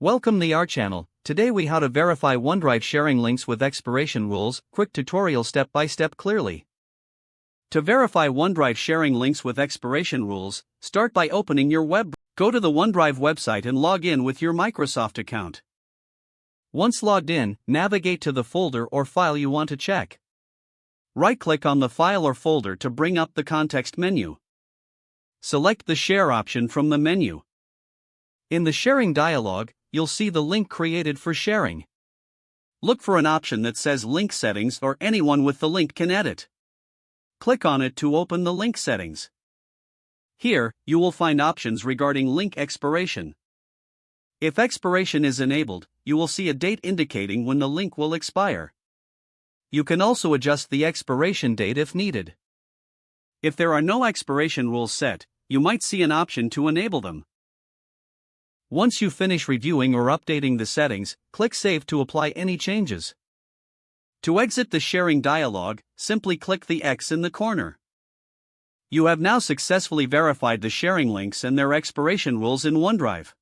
Welcome to our channel. Today we how to verify OneDrive sharing links with expiration rules, quick tutorial step by step clearly. To verify OneDrive sharing links with expiration rules, start by opening your web. Go to the OneDrive website and log in with your Microsoft account. Once logged in, navigate to the folder or file you want to check. Right-click on the file or folder to bring up the context menu. Select the Share option from the menu. In the Sharing dialog, you'll see the link created for sharing. Look for an option that says Link Settings or anyone with the link can edit. Click on it to open the link settings. Here, you will find options regarding link expiration. If expiration is enabled, you will see a date indicating when the link will expire. You can also adjust the expiration date if needed. If there are no expiration rules set, you might see an option to enable them. Once you finish reviewing or updating the settings, click Save to apply any changes. To exit the sharing dialog, simply click the X in the corner. You have now successfully verified the sharing links and their expiration rules in OneDrive.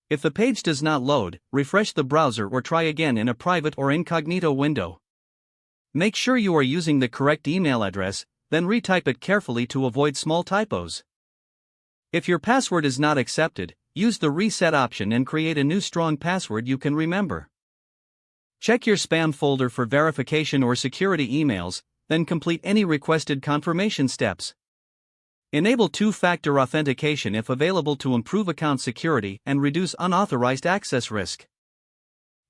If the page does not load, refresh the browser or try again in a private or incognito window. Make sure you are using the correct email address, then retype it carefully to avoid small typos. If your password is not accepted, use the Reset option and create a new strong password you can remember. Check your spam folder for verification or security emails, then complete any requested confirmation steps. Enable two-factor authentication if available to improve account security and reduce unauthorized access risk.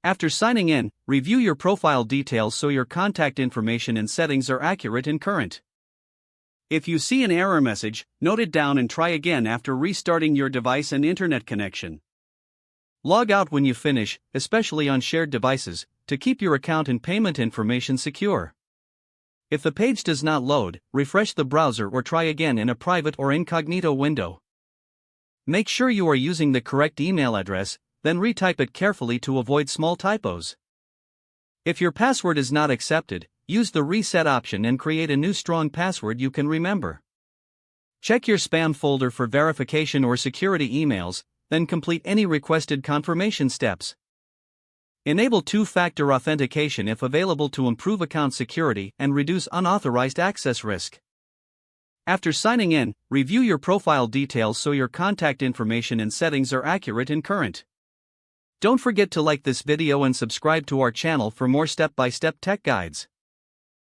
After signing in, review your profile details so your contact information and settings are accurate and current. If you see an error message, note it down and try again after restarting your device and internet connection. Log out when you finish, especially on shared devices, to keep your account and payment information secure. If the page does not load, refresh the browser or try again in a private or incognito window. Make sure you are using the correct email address, then retype it carefully to avoid small typos. If your password is not accepted, use the Reset option and create a new strong password you can remember. Check your spam folder for verification or security emails, then complete any requested confirmation steps. Enable two-factor authentication if available to improve account security and reduce unauthorized access risk. After signing in, review your profile details so your contact information and settings are accurate and current. Don't forget to like this video and subscribe to our channel for more step-by-step tech guides.